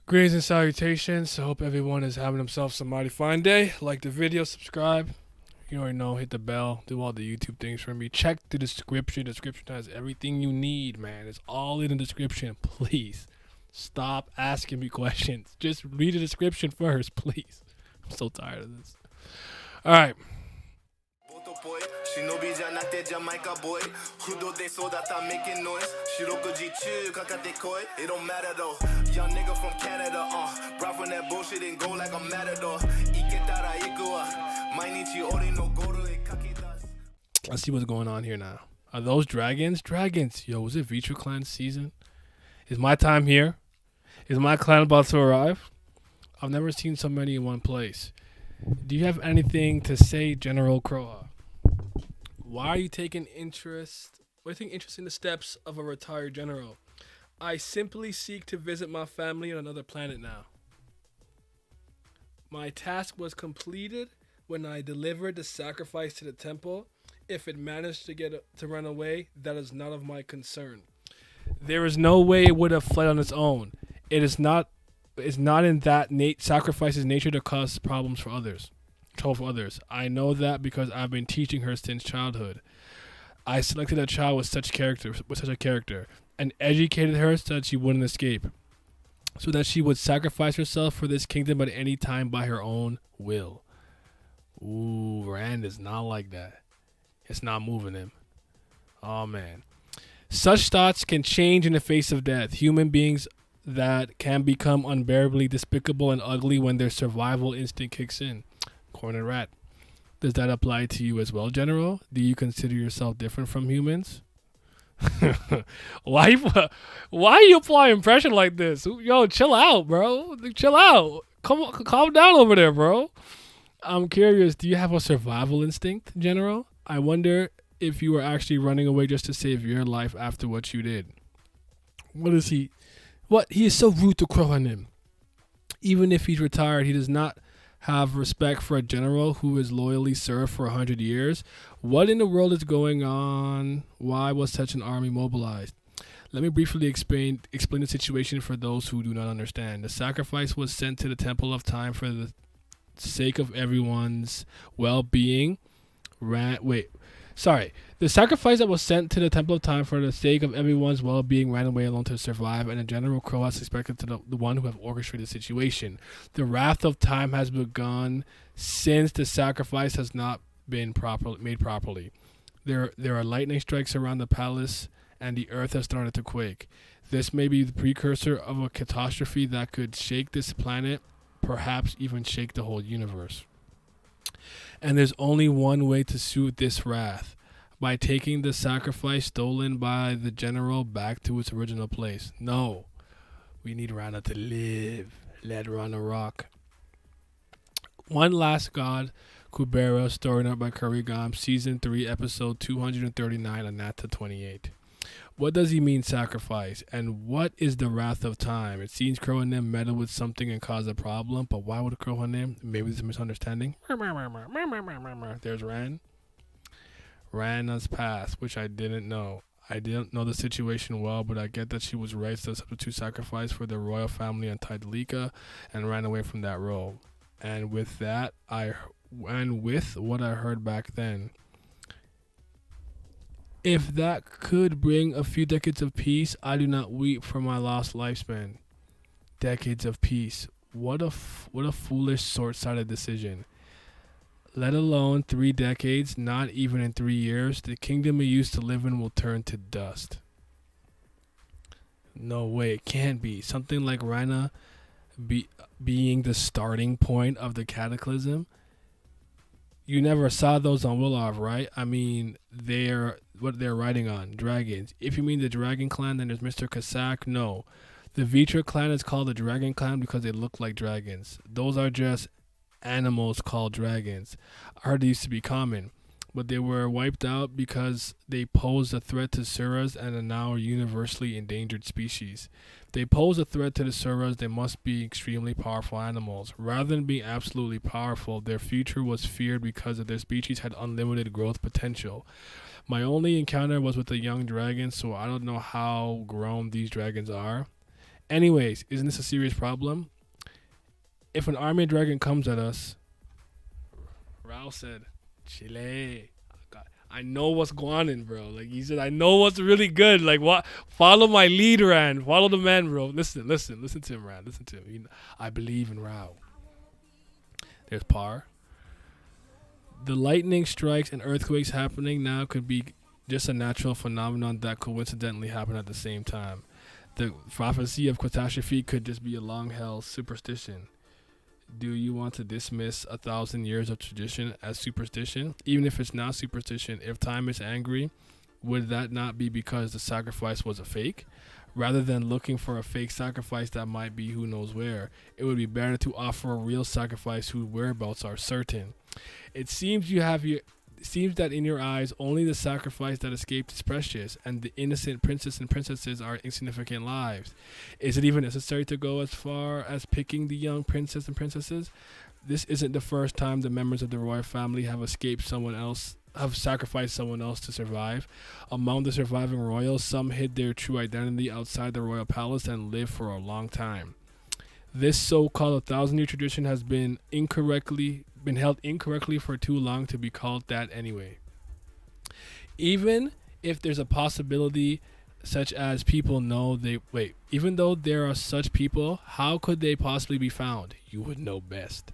Greetings and salutations. I hope everyone is having themselves some mighty fine day. Like the video, subscribe. You already know, hit the bell, do all the YouTube things for me. Check the description. The description has everything you need, man. It's all in the description. Please stop asking me questions. Just read the description first, please. I'm so tired of this. All right. 忍びじゃなくてジャマイカボーイ不動で育った making noise 四六時中かかってこい It don't matter though Young nigga from Canada Brought from that bullshit and go like a matador 行けたら行くわ毎日俺のゴールへかき出す Let's see what's going on here now. Are those dragons? Dragons. Yo, is it Vitra Clan season? Is my time here? Is my clan about to arrive? I've never seen so many in one place. Do you have anything to say, General Kroha? Why are you taking interest? Why are you taking interest in the steps of a retired general? I simply seek to visit my family on another planet now. My task was completed when I delivered the sacrifice to the temple. If it managed to run away, that is not of my concern. There is no way it would have fled on its own. It is not in that sacrifice's nature to cause problems for others. Trouble for others. I know that because I've been teaching her since childhood. I selected a child with such a character, and educated her so that she wouldn't escape, so that she would sacrifice herself for this kingdom at any time by her own will. Ooh, Rand is not like that. It's not moving him. Oh man. Such thoughts can change in the face of death. Human beings that can become unbearably despicable and ugly when their survival instinct kicks in. Corner rat. Does that apply to you as well, General? Do you consider yourself different from humans? why you applying pressure like this? Yo, chill out, bro. Chill out. Calm down over there, bro. I'm curious, do you have a survival instinct, General? I wonder if you were actually running away just to save your life after what you did. What is he? What? He is so rude to Kroha. Even if he's retired, he does not have respect for a general who has loyally served for 100 years. What in the world is going on? Why was such an army mobilized? Let me briefly explain the situation for those who do not understand. The sacrifice was sent to the Temple of Time for the sake of everyone's well-being. The sacrifice that was sent to the Temple of Time for the sake of everyone's well-being ran away alone to survive, and the General Kroha suspected to the one who have orchestrated the situation. The wrath of time has begun since the sacrifice has not been made properly. There are lightning strikes around the palace, and the earth has started to quake. This may be the precursor of a catastrophe that could shake this planet, perhaps even shake the whole universe. And there's only one way to soothe this wrath, by taking the sacrifice stolen by the general back to its original place. No, we need Rana to live. Let Rana rock. One Last God, Kubera, story out by Kurigam, Season 3, Episode 239, Ananta 28. What does he mean, sacrifice? And what is the wrath of time? It seems Kroha meddled with something and caused a problem, but why would Kroha? Maybe it's a misunderstanding. There's Ran. Rana's past, which I didn't know. I didn't know the situation well, but I get that she was raised as a substitute sacrifice for the royal family on Tidalika and ran away from that role. And with what I heard back then, if that could bring a few decades of peace, I do not weep for my lost lifespan. Decades of peace. What a foolish, short-sighted decision. Let alone 3 decades, not even in 3 years, the kingdom we used to live in will turn to dust. No way, it can't be. Something like Rana being the starting point of the cataclysm. You never saw those on Willarv, right? I mean, what they're riding on, dragons. If you mean the Dragon Clan, then there's Mr. Kasak. No. The Vitra Clan is called the Dragon Clan because they look like dragons. Those are just animals called dragons. I heard they used to be common, but they were wiped out because they posed a threat to Suras and are now a universally endangered species. If they pose a threat to the Suras, they must be extremely powerful animals. Rather than being absolutely powerful, their future was feared because their species had unlimited growth potential. My only encounter was with a young dragon, so I don't know how grown these dragons are. Anyways, isn't this a serious problem? If an army dragon comes at us, Rao said, Chile. I know what's going on, bro. Like he said, I know what's really good. Like what? Follow my lead, Ran. Follow the man, bro. Listen to him, Ran. Listen to him. I believe in Rao. There's Par. The lightning strikes and earthquakes happening now could be just a natural phenomenon that coincidentally happened at the same time. The prophecy of catastrophe could just be a long-held superstition. Do you want to dismiss 1,000 years of tradition as superstition? Even if it's not superstition, if time is angry, would that not be because the sacrifice was a fake? Rather than looking for a fake sacrifice that might be who knows where, it would be better to offer a real sacrifice whose whereabouts are certain. It seems that in your eyes only the sacrifice that escaped is precious, and the innocent princes and princesses are insignificant lives. Is it even necessary to go as far as picking the young princes and princesses? This isn't the first time the members of the royal family have sacrificed someone else to survive. Among the surviving royals, some hid their true identity outside the royal palace and lived for a long time. This so-called 1,000-year tradition has been held incorrectly for too long to be called that anyway. Even if there's a possibility such as people know even though there are such people, how could they possibly be found? You would know best.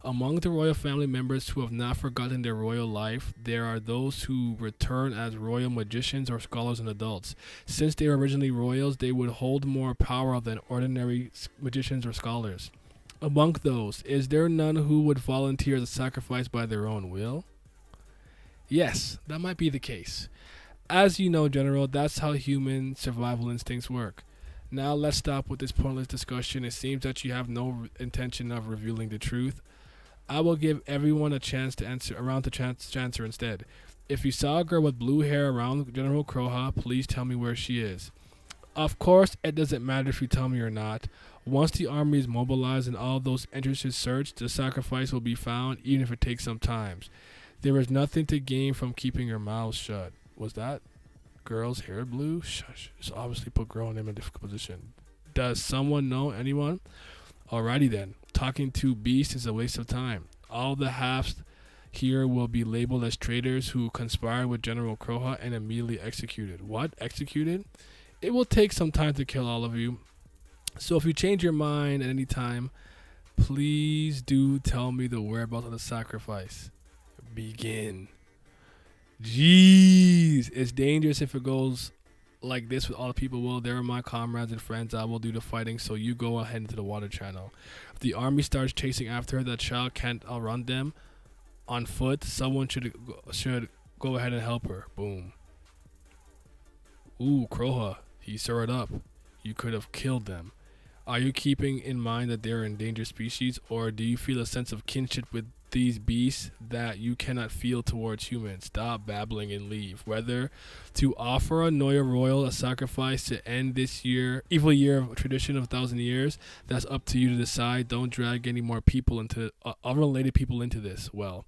Among the royal family members who have not forgotten their royal life, there are those who return as royal magicians or scholars and adults. Since they were originally royals, they would hold more power than ordinary magicians or scholars. Among those, is there none who would volunteer the sacrifice by their own will? Yes, that might be the case. As you know, General, that's how human survival instincts work. Now let's stop with this pointless discussion. It seems that you have no intention of revealing the truth. I will give everyone a chance to answer instead. If you saw a girl with blue hair around General Kroha, please tell me where she is. Of course, it doesn't matter if you tell me or not. Once the army is mobilized and all those entrances searched, the sacrifice will be found, even if it takes some time. There is nothing to gain from keeping your mouth shut. Was that girl's hair blue? Shush. It's obviously put girl in a difficult position. Does someone know anyone? Alrighty then. Talking to Beast is a waste of time. All the halves here will be labeled as traitors who conspired with General Kroha and immediately executed. What? Executed? It will take some time to kill all of you. So if you change your mind at any time, please do tell me the whereabouts of the sacrifice. Begin. Jeez. It's dangerous if it goes like this with all the people. Well, they're my comrades and friends. I will do the fighting, so you go ahead into the water channel. If the army starts chasing after her, that child can't outrun them on foot. Someone should go ahead and help her. Boom. Ooh, Kroha. He soared up. You could have killed them. Are you keeping in mind that they're endangered species, or do you feel a sense of kinship with these beasts that you cannot feel towards humans? Stop babbling and leave. Whether to offer a Noya Royal a sacrifice to end this evil year of tradition of 1,000 years, that's up to you to decide. Don't drag any more people unrelated people into this. Well,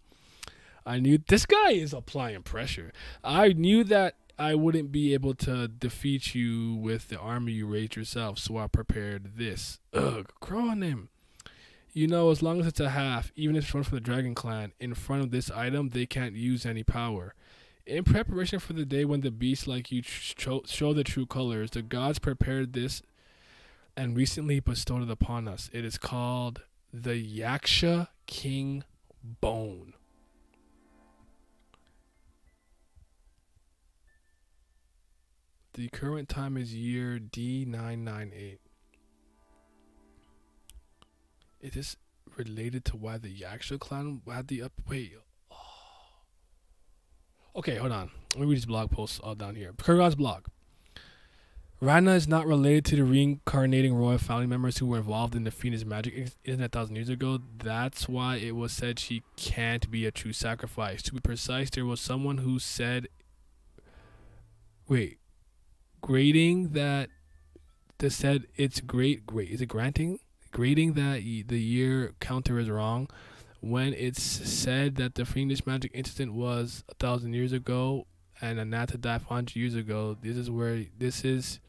I knew this guy is applying pressure. I knew that I wouldn't be able to defeat you with the army you raised yourself, so I prepared this. Ugh, crow on him. You know, as long as it's a half, even if it's one from the Dragon Clan, in front of this item, they can't use any power. In preparation for the day when the beasts like you show the true colors, the gods prepared this and recently bestowed it upon us. It is called the Yaksha King Bone. The current time is year D998. Is this related to why the Yaksha clan had the wait? Oh. Okay, hold on. Let me read these blog posts all down here. Kurgan's blog. Rana is not related to the reincarnating royal family members who were involved in the Phoenix magic incident 1,000 years ago. That's why it was said she can't be a true sacrifice. To be precise, there was someone who said, grading that said it's great. Is it granting? Grading that the year counter is wrong when it's said that the Phoenix magic incident was 1,000 years ago and Ananta died 100 years ago. This is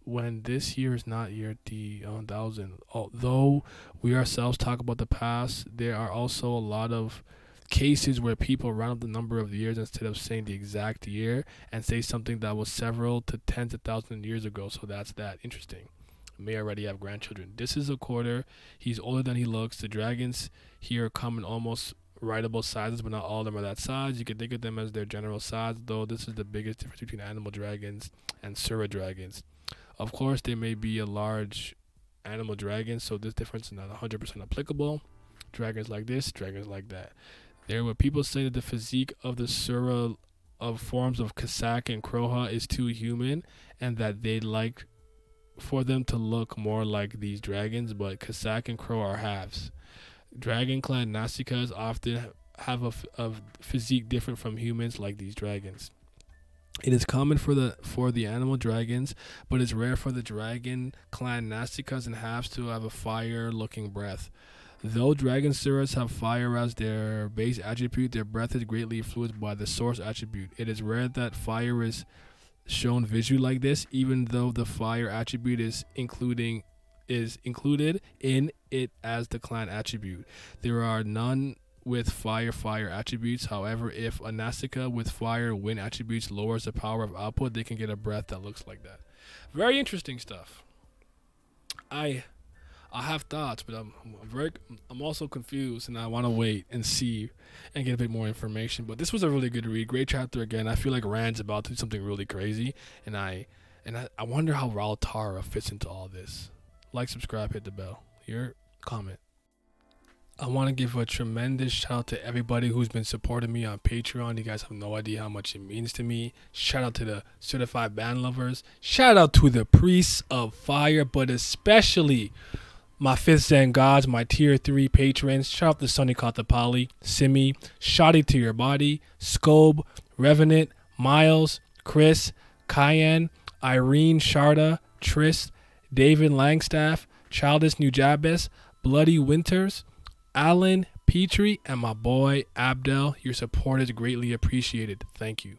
when this year is not year the 1000. Although we ourselves talk about the past, there are also a lot of cases where people round up the number of years instead of saying the exact year and say something that was several to tens of thousands of years ago. So that's that. Interesting. May already have grandchildren. This is a quarter. He's older than he looks. The dragons here come in almost writable sizes, but not all of them are that size. You can think of them as their general size, though this is the biggest difference between animal dragons and Sura dragons. Of course, there may be a large animal dragon, so this difference is not 100% applicable. Dragons like this, dragons like that. There were people say that the physique of the Sura of forms of Kasak and Kroha is too human, and that they'd like for them to look more like these dragons, but Kasak and Kroha are halves. Dragon clan Nasikas often have a physique different from humans like these dragons. It is common for the animal dragons, but it's rare for the dragon clan Nasikas and halves to have a fire-looking breath. Though dragon Suras have fire as their base attribute, their breath is greatly influenced by the source attribute. It is rare that fire is shown visually like this, even though the fire attribute is included in it as the clan attribute. There are none with fire attributes. However, if a Nasika with fire wind attributes lowers the power of output, they can get a breath that looks like that. Very interesting stuff. I have thoughts, but I'm also confused, and I want to wait and see and get a bit more information. But this was a really good read. Great chapter again. I feel like Rand's about to do something really crazy, and I wonder how Raul Tara fits into all this. Like, subscribe, hit the bell. Your comment. I want to give a tremendous shout out to everybody who's been supporting me on Patreon. You guys have no idea how much it means to me. Shout out to the certified band lovers. Shout out to the priests of fire, but especially my fifth Zen gods, my tier 3 patrons. Shout out to Sonny Katapali, Simi, Shoddy to Your Body, Scobe, Revenant, Miles, Chris, Cayenne, Irene Sharda, Tris, David Langstaff, Childish Nujabes, Bloody Winters, Alan Petrie, and my boy Abdel. Your support is greatly appreciated. Thank you.